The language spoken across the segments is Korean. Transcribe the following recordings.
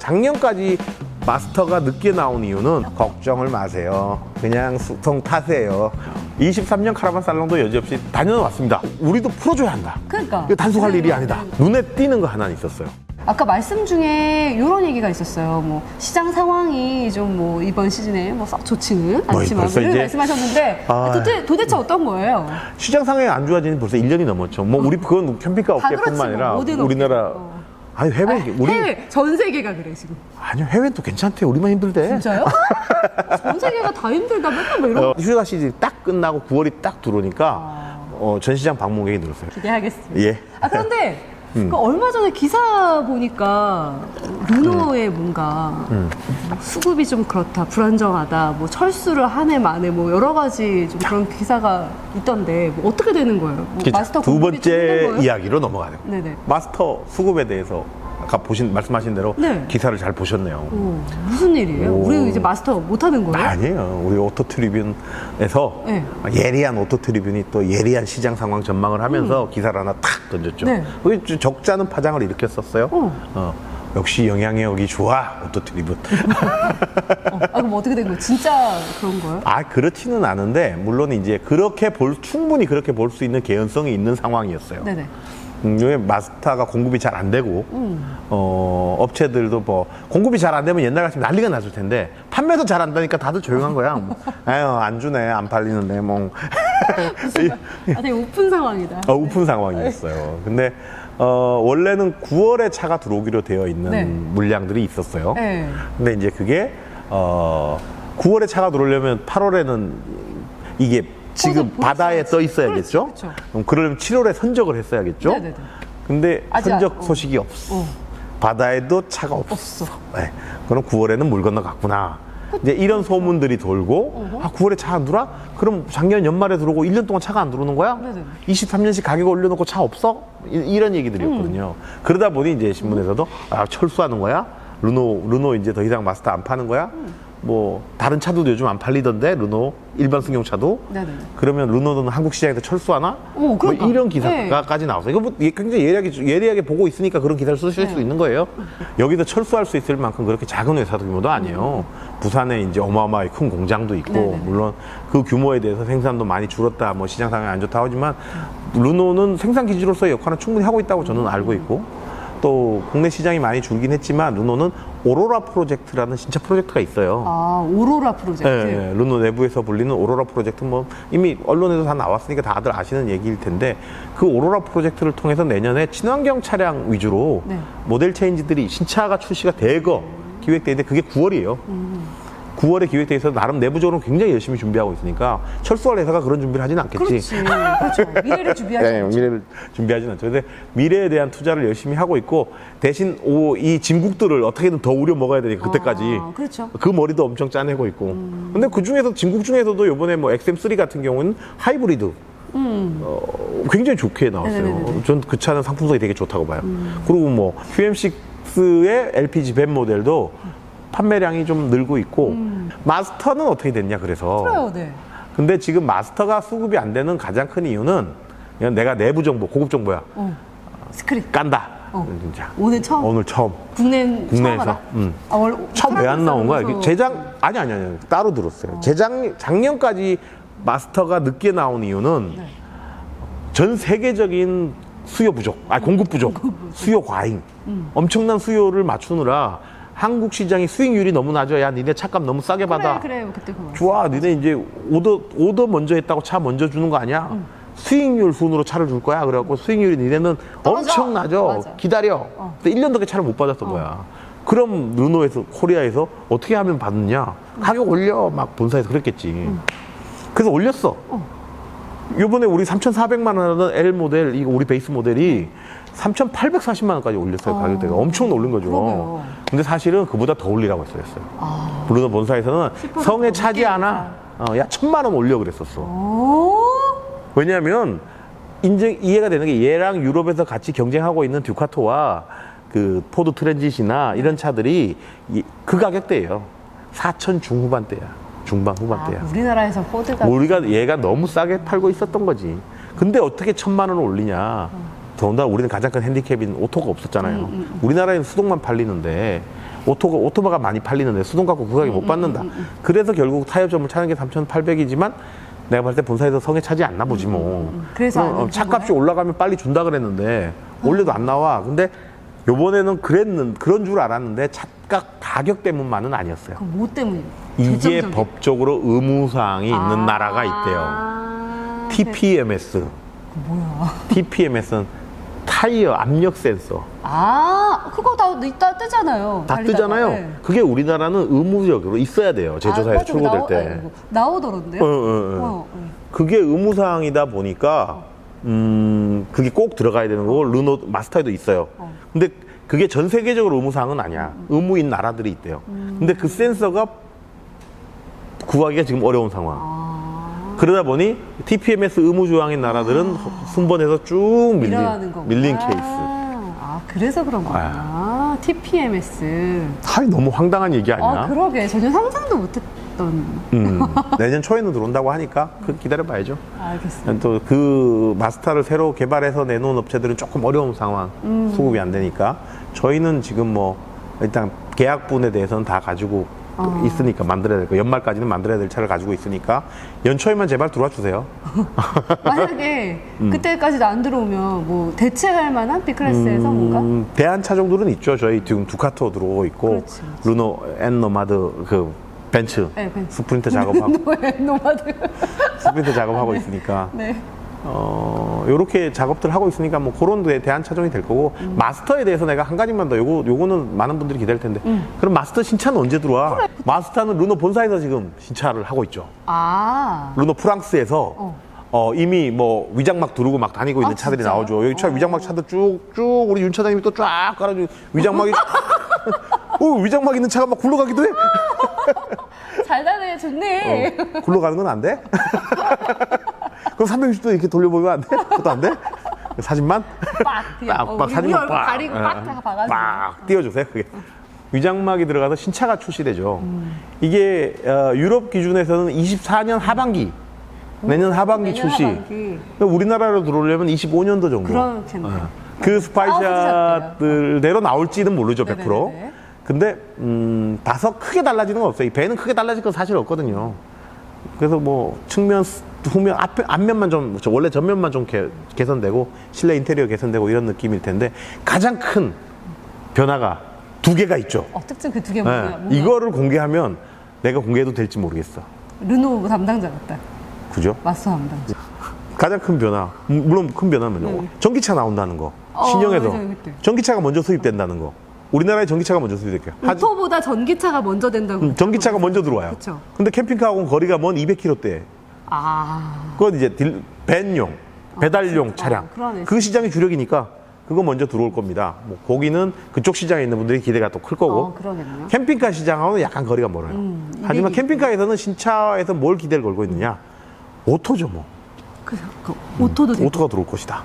작년까지 마스터가 늦게 나온 이유는 걱정을 마세요. 그냥 수통 타세요. 23년 카라반 살롱도 여지없이 다녀왔습니다. 우리도 풀어줘야 한다. 그러니까. 이거 단속할 일이 아니다. 눈에 띄는 거 하나 있었어요. 아까 말씀 중에 이런 얘기가 있었어요. 뭐 시장 상황이 좀 뭐 이번 시즌에 뭐 썩 좋지는 않지만 벌써 이런 이제- 말씀하셨는데 도대체 어떤 거예요? 시장 상황이 안 좋아진 지 벌써 1년이 넘었죠. 뭐 우리 그건 캠핑카 다 업계뿐만 그렇지, 아니라 뭐, 모든 우리나라 업계. 아니 해외 우리 해외 전 세계가 그래 지금. 아니요 해외는 또 괜찮대. 우리만 힘들대. 진짜요? 전 세계가 다 힘들다 맨날 뭐 이런. 휴가 시즌이 딱 끝나고 9월이 딱 들어오니까 전시장 방문객이 늘었어요. 기대하겠습니다. 예. 그런데 그 얼마 전에 기사 보니까 르노의 뭔가 수급이 좀 그렇다, 불안정하다, 뭐 철수를 한 해 만에 뭐 여러 가지 좀 그런 기사가 있던데 뭐 어떻게 되는 거예요? 뭐 마스터 두 공급이 좀 힘든 번째 거예요? 이야기로 넘어가요. 네네. 마스터 수급에 대해서 아까 말씀하신 대로 네. 기사를 잘 보셨네요. 무슨 일이에요? 오. 우리 이제 마스터 못 하는 거예요? 아니에요. 우리 오토트리뷴에서 네. 예리한 오토트리뷴이 또 예리한 시장 상황 전망을 하면서 기사를 하나 탁 던졌죠. 네. 그게 적잖은 파장을 일으켰었어요. 역시 영향력이 좋아 오토트리뷴. 그럼 어떻게 된 거예요? 진짜 그런 거예요? 그렇지는 않은데 물론 이제 충분히 그렇게 볼 수 있는 개연성이 있는 상황이었어요. 네네. 왜 마스터가 공급이 잘 안 되고 업체들도 뭐 공급이 잘 안 되면 옛날 같으면 난리가 났을 텐데 판매도 잘 안 되니까 다들 조용한 거야. 뭐, 아유 안 주네 안 팔리는데 뭐 되게 오픈 상황이다. 오픈 상황이었어요. 근데 원래는 9월에 차가 들어오기로 되어 있는 네. 물량들이 있었어요. 네. 근데 이제 그게 9월에 차가 들어오려면 8월에는 이게 지금 보였어야지. 바다에 떠 있어야겠죠? 그렇죠. 그럼 그러려면 7월에 선적을 했어야겠죠? 네네네. 근데 아직 선적 소식이 없어. 바다에도 차가 없어. 네. 그럼 9월에는 물 건너갔구나. 이제 이런 소문들이 돌고 9월에 차 안 들어와? 그럼 작년 연말에 들어오고 1년 동안 차가 안 들어오는 거야? 네네. 23년씩 가격 올려놓고 차 없어? 이런 얘기들이었거든요. 그러다 보니 이제 신문에서도 철수하는 거야? 르노 이제 더 이상 마스터 안 파는 거야? 뭐 다른 차도 요즘 안 팔리던데 르노 일반 승용차도. 네네. 그러면 르노는 한국 시장에서 철수하나? 그러니까. 뭐 이런 기사까지 나왔어요. 이거 뭐 굉장히 예리하게 보고 있으니까 그런 기사를 쓰실 수 있는 거예요. 여기서 철수할 수 있을 만큼 그렇게 작은 회사 규모도 아니에요. 부산에 이제 어마어마하게 큰 공장도 있고 네네네. 물론 그 규모에 대해서 생산도 많이 줄었다, 뭐 시장 상황이 안 좋다 하지만 르노는 생산 기지로서의 역할은 충분히 하고 있다고 저는 알고 있고. 또 국내 시장이 많이 줄긴 했지만 르노는 오로라 프로젝트라는 신차 프로젝트가 있어요. 오로라 프로젝트. 네, 르노 내부에서 불리는 오로라 프로젝트 뭐 이미 언론에도 다 나왔으니까 다들 아시는 얘기일 텐데 그 오로라 프로젝트를 통해서 내년에 친환경 차량 위주로 네. 모델 체인지들이 신차가 출시가 대거 기획돼 있는데 그게 9월이에요. 9월에 기획돼 있어서 나름 내부적으로 굉장히 열심히 준비하고 있으니까 철수할 회사가 그런 준비를 하진 않겠지. 그렇죠. 미래를 준비하죠. 네, 미래를 준비하진 않죠. 근데 미래에 대한 투자를 열심히 하고 있고 대신 이 진국들을 어떻게든 더 우려 먹어야 되니까 그때까지 그렇죠. 그 머리도 엄청 짜내고 있고. 근데 그 중에서 진국 중에서도 이번에 뭐 XM3 같은 경우는 하이브리드 굉장히 좋게 나왔어요. 네네네네. 전 그 차는 상품성이 되게 좋다고 봐요. 그리고 뭐 QM6의 LPG 밴 모델도 판매량이 좀 늘고 있고 마스터는 어떻게 됐냐 그래서. 그래요, 네. 근데 지금 마스터가 수급이 안 되는 가장 큰 이유는 그냥 내가 내부 정보, 고급 정보야. 스크립. 깐다. 진짜. 오늘 처음. 오늘 처음. 국내에서. 국내에서. 처음 왜 안 나온 거야? 아니. 따로 들었어요. 작년까지 마스터가 늦게 나온 이유는 전 세계적인 수요 부족, 공급 부족, 수요 과잉. 엄청난 수요를 맞추느라 한국 시장이 수익률이 너무 낮아. 야, 니네 차값 너무 싸게 받아. 그래, 그때 그거. 좋아, 니네 이제 오더 먼저 했다고 차 먼저 주는 거 아니야? 수익률 순으로 차를 줄 거야. 그래갖고 수익률이 니네는 떨어져. 엄청 낮아. 맞아. 기다려. 근데 1년 넘게 차를 못 받았던 거야. 그럼 르노에서, 코리아에서 어떻게 하면 받느냐? 가격 올려. 막 본사에서 그랬겠지. 그래서 올렸어. 요번에 우리 3,400만 원 하던 L 모델, 이거 우리 베이스 모델이 3,840만 원까지 올렸어요. 가격대가. 엄청 올린 거죠. 그러게요. 근데 사실은 그보다 더 올리라고 했어요. 르노 본사에서는 10% 성에 더 차지 높게 않아. 야, 1,000만 원 올려 그랬었어. 왜냐하면 이해가 되는 게 얘랑 유럽에서 같이 경쟁하고 있는 듀카토와 그 포드 트랜짓이나 이런 차들이 그 가격대예요. 4천 중후반대야. 중반 후반대야. 우리나라에서 포드가. 우리가 얘가 너무 싸게 팔고 있었던 거지. 근데 어떻게 1,000만 원을 올리냐. 더군다나 우리는 가장 큰 핸디캡인 오토가 없었잖아요. 우리나라에는 수동만 팔리는데 오토바가 많이 팔리는데 수동 갖고 구하기 못 받는다. 그래서 결국 타협점을 찾는 게 3,800이지만 내가 봤을 때 본사에서 성에 차지 않나 보지 뭐. 그래서 안 해준 차값이 거예요? 올라가면 빨리 준다 그랬는데 올려도 안 나와. 근데 요번에는 그런 줄 알았는데 차값 가격 때문만은 아니었어요. 그럼 뭐 때문이에요? 이게 재정적인- 법적으로 의무사항이 있는 나라가 있대요. 아, TPMS. 뭐야? TPMS는 타이어 압력 센서. 그거 다 이따 뜨잖아요. 다 달리다가. 뜨잖아요. 네. 그게 우리나라는 의무적으로 있어야 돼요. 제조사에서 맞아. 출고될 때. 나오더라고요. 그게 의무사항이다 보니까 그게 꼭 들어가야 되는 거고 르노 마스터에도 있어요. 근데 그게 전 세계적으로 의무사항은 아니야. 의무인 나라들이 있대요. 근데 그 센서가 구하기가 지금 어려운 상황. 그러다 보니 TPMS 의무 조항인 나라들은 순번해서 쭉 밀어가는 거구나. 밀린 케이스. 그래서 그런 거구나. TPMS. 너무 황당한 얘기 아니야? 그러게. 전혀 상상도 못했던. 내년 초에는 들어온다고 하니까 기다려봐야죠. 알겠습니다. 또 그 마스터를 새로 개발해서 내놓은 업체들은 조금 어려운 상황, 수급이 안 되니까 저희는 지금 뭐 일단 계약분에 대해서는 다 가지고 있으니까 만들어야 될 거. 연말까지는 만들어야 될 차를 가지고 있으니까 연초에만 제발 들어와 주세요. 만약에 그때까지도 안 들어오면 뭐 대체할 만한 B클래스에서 뭔가? 대한 차종들은 있죠. 저희 지금 두카토 들어오고 있고 그렇지. 루노 엔노마드 그 벤츠, 네, 벤츠. 스프린터 작업하고 노마드. 스프린터 작업하고 있으니까 네. 요렇게 작업들 하고 있으니까 뭐 그런 대한 차종이 될 거고 마스터에 대해서 내가 한 가지만 더 요거는 많은 분들이 기다릴 텐데 그럼 마스터 신차는 언제 들어와? 마스터는 르노 본사에서 지금 신차를 하고 있죠. 르노 프랑스에서 이미 뭐 위장막 두르고 막 다니고 있는 차들이 진짜요? 나오죠. 여기 차 위장막 차들 쭉쭉 우리 윤 차장님이 또 쫙 깔아주고 위장막이 위장막 있는 차가 막 굴러가기도 해. 잘 다네. 좋네. 굴러가는 건 안 돼? 그럼 360도 이렇게 돌려보면 안 돼? 그것도 안 돼? 사진만? 빡 사진만 빡 가리고 빡 박아가지고. 빡 띄워주세요. 그게 위장막이 들어가서 신차가 출시되죠. 이게 유럽 기준에서는 24년 하반기 내년 하반기 내년 출시. 하반기. 우리나라로 들어오려면 25년도 정도. 그렇겠네요. 그 스파이샷들대로 나올지는 모르죠, 100%. 네네네. 근데 다소 크게 달라지는 건 없어요. 이 배는 크게 달라질 건 사실 없거든요. 그래서 뭐 측면, 후면, 앞면만 좀 원래 전면만 좀 개선되고 실내 인테리어 개선되고 이런 느낌일 텐데 가장 큰 변화가 두 개가 있죠. 특징 그 두 개 네. 뭐야? 이거를 공개하면 내가 공개해도 될지 모르겠어. 르노 담당자 같다. 그죠? 마스터 담당자. 가장 큰 변화, 물론 큰 변화는요. 전기차 나온다는 거. 신형에서 맞아요, 그때. 전기차가 먼저 수입된다는 거. 우리나라에 전기차가 먼저 수입될게요. 오토보다 전기차가 먼저 된다고. 전기차가 먼저 들어와요. 그쵸. 근데 캠핑카하고는 거리가 먼 200km대. 그건 이제 밴용, 배달용 진짜. 차량. 그러네. 그 시장이 주력이니까 그거 먼저 들어올 겁니다. 뭐 거기는 그쪽 시장에 있는 분들이 기대가 또 클 거고. 그러겠네요. 캠핑카 시장하고는 약간 거리가 멀어요. 하지만 200 캠핑카에서는 신차에서 뭘 기대를 걸고 있느냐? 오토죠 뭐. 그 오토도 되고. 오토가 들어올 것이다.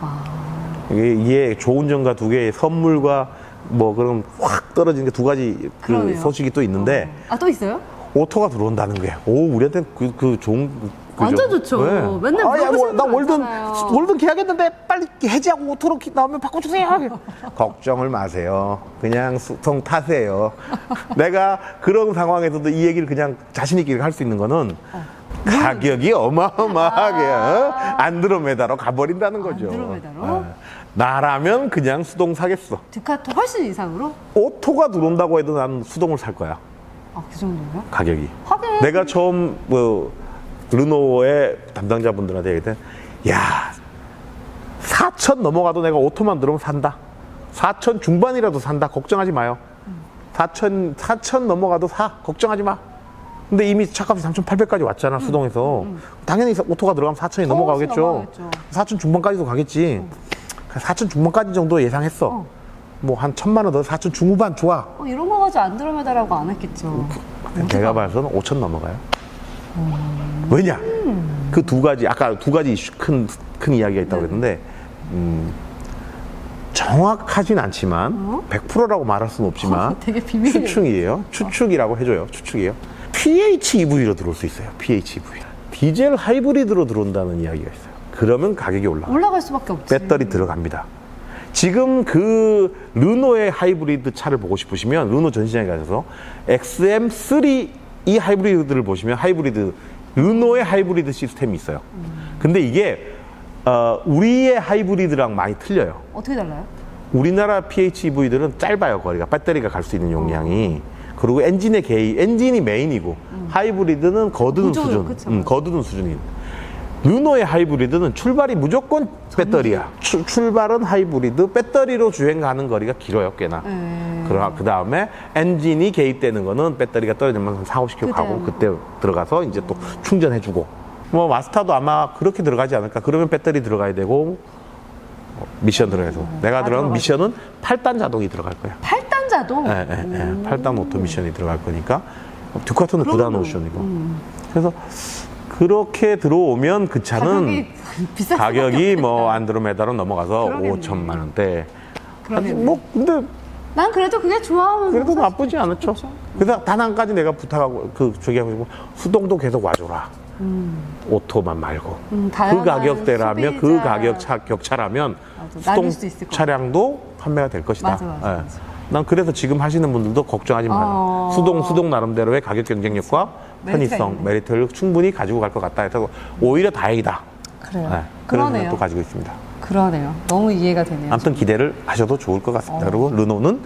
이게 좋은 점과 두 개의 선물과 뭐 그런 확 떨어지는 게 두 가지 그 그러네요. 소식이 또 있는데 또 있어요? 오토가 들어온다는 게 우리한테는 그 좋은 완전 좋죠. 맨날 물어보시는 나 분 많잖아요. 월든 계약했는데 빨리 해지하고 오토로 나오면 바꿔주세요. 걱정을 마세요. 그냥 수통 타세요. 내가 그런 상황에서도 이 얘기를 그냥 자신 있게 할 수 있는 거는 가격이 어마어마하게 안드로메다로 가버린다는 거죠. 안드로메다로? 나라면 그냥 수동 사겠어. 두카토 훨씬 이상으로? 오토가 들어온다고 해도 난 수동을 살 거야. 그 정도요? 가격이. 하긴. 내가 처음 르노의 담당자분들한테 얘기했을 때, 야, 4천 넘어가도 내가 오토만 들어오면 산다. 4천 중반이라도 산다. 걱정하지 마요. 4천 넘어가도 사. 걱정하지 마. 근데 이미 차값이 3,800까지 왔잖아, 수동에서. 당연히 오토가 들어가면 4천이 넘어가겠죠. 넘어가겠죠. 4천 중반까지도 가겠지. 4천 중반까지 정도 예상했어. 뭐 한 1,000만 원 더 4천 중후반 좋아. 이런 거 가지고 안드로메다라고 안 했겠죠. 내가 봐서는 5천 넘어가요. 왜냐? 그 두 가지, 아까 두 가지 이슈, 큰 이야기가 있다고 그랬는데, 정확하진 않지만, 100%라고 말할 수는 없지만, 되게 비밀이에요. 추측이에요. 추측이라고 해줘요. 추측이에요. PHEV로 들어올 수 있어요. PHEV. 디젤 하이브리드로 들어온다는 이야기가 있어요. 그러면 가격이 올라가요. 올라갈 수밖에 없지. 배터리 들어갑니다. 지금 그 르노의 하이브리드 차를 보고 싶으시면 르노 전시장에 가셔서 XM3 이 하이브리드를 보시면 르노의 하이브리드 시스템이 있어요. 근데 이게 우리의 하이브리드랑 많이 틀려요. 어떻게 달라요? 우리나라 PHEV들은 짧아요, 거리가. 배터리가 갈 수 있는 용량이. 그리고 엔진이 메인이고 하이브리드는 거두는 구조요, 수준. 그쵸. 거두는 수준이. 르노의 하이브리드는 출발이 무조건 배터리야. 출발은 하이브리드, 배터리로 주행 가는 거리가 길어요, 꽤나. 그 다음에 엔진이 개입되는 거는 배터리가 떨어지면 한 4, 50km 가고 그때 들어가서 이제 또 충전해주고. 뭐 마스터도 아마 그렇게 들어가지 않을까. 그러면 배터리 들어가야 되고 미션 들어가서. 내가 들어간 미션은 8단 자동이 들어갈 거야. 8단 자동? 예, 8단 오토 미션이 들어갈 거니까 듀카토는 9단 오션이고. 그래서 그렇게 들어오면 그 차는 비쌀 가격이 뭐 안드로메다로 넘어가서 그러겠네. 5천만 원대. 그러겠네. 뭐 근데 난 그래도 그게 좋아하면 그래도 사실- 나쁘지 않았죠. 그래서 단 한 가지 내가 부탁하고 저기 하고 싶고 수동도 계속 와줘라. 오토만 말고 그 다양한 가격대라면 그 소비자- 가격 격차라면 맞아, 나뉠 수동 수 있을 것 차량도 판매가 될 것이다. 맞아. 난 그래서 지금 하시는 분들도 걱정하지 마라. 수동 나름대로의 가격 경쟁력과 메리트가 편의성, 있네. 메리트를 충분히 가지고 갈 것 같다 해서 오히려 다행이다. 그래요. 그런 그러네요. 생각도 가지고 있습니다. 그러네요. 너무 이해가 되네요. 아무튼 기대를 하셔도 좋을 것 같습니다. 그리고 르노는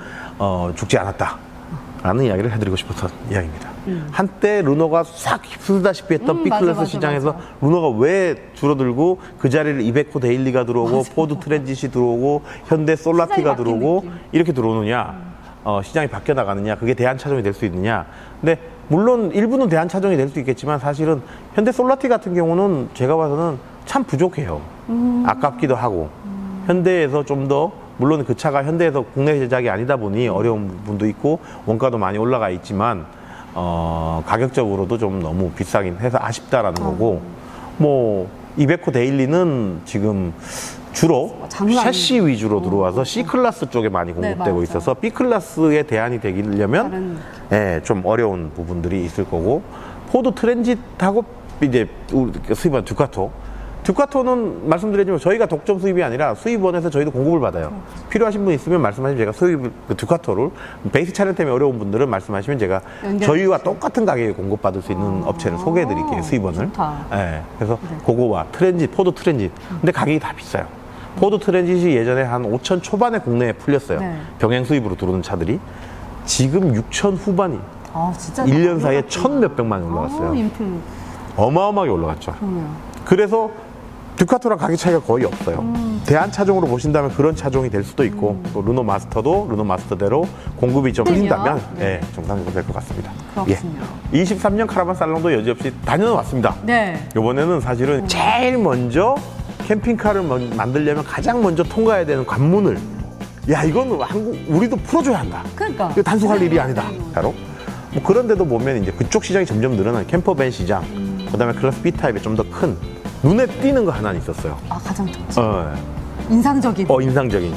죽지 않았다라는 이야기를 해드리고 싶어서 이야기입니다. 한때 르노가 싹 휩쓸다시피 했던 B클래스 맞아, 시장에서 맞아. 르노가 왜 줄어들고 그 자리를 이베코 데일리가 들어오고 포드 트랜짓이 들어오고 현대 솔라티가 시장이 바뀐 들어오고 느낌. 이렇게 들어오느냐, 시장이 바뀌어 나가느냐, 그게 대한차종이 될 수 있느냐. 근데 물론 일부는 대한차종이 될 수 있겠지만 사실은 현대 솔라티 같은 경우는 제가 봐서는 참 부족해요. 아깝기도 하고 현대에서 좀 더 물론 그 차가 현대에서 국내 제작이 아니다 보니 어려운 부분도 있고 원가도 많이 올라가 있지만 가격적으로도 좀 너무 비싸긴 해서 아쉽다라는 거고 뭐 이베코 데일리는 지금 주로 장난 아니에요. 셰시 위주로 들어와서 C클래스 쪽에 많이 공급되고 맞아요. 있어서 B클래스의 대안이 되려면 좀 어려운 부분들이 있을 거고 포드 트랜짓하고 이제 수입한 듀카토는 말씀드리지만 저희가 독점 수입이 아니라 수입원에서 저희도 공급을 받아요. 필요하신 분 있으면 말씀하시면 제가 듀카토를 베이스 차량 때문에 어려운 분들은 말씀하시면 제가 저희와 똑같은 가격에 공급받을 수 있는 업체를 소개해 드릴게요. 수입원을. 좋다. 예, 그래서 그거와 포드 트랜짓. 근데 가격이 다 비싸요. 포드 트랜짓이 예전에 한 5천 초반에 국내에 풀렸어요. 네. 병행 수입으로 들어오는 차들이. 지금 6천 후반이 진짜 1년 사이에 1천 몇백만이 올라갔어요. 인플. 어마어마하게 올라갔죠. 그러네요. 그래서 듀카토랑 가격 차이가 거의 없어요. 대한차종으로 보신다면 그런 차종이 될 수도 있고 또 르노 마스터도 르노 마스터대로 공급이 좀 풀린다면 네. 정상적으로 될 것 같습니다. 그렇군요. 23년 카라반 살롱도 여지없이 다녀왔습니다. 네. 이번에는 사실은 제일 먼저 캠핑카를 만들려면 가장 먼저 통과해야 되는 관문을 이건 우리도 풀어줘야 한다. 그러니까. 이거 단속할 일이 아니다. 바로 뭐 그런데도 보면 이제 그쪽 시장이 점점 늘어나는 캠퍼밴 시장, 그다음에 클래스 B 타입의 좀 더 큰 눈에 띄는 거 하나 있었어요. 가장 특징. 인상적인. 인상적인.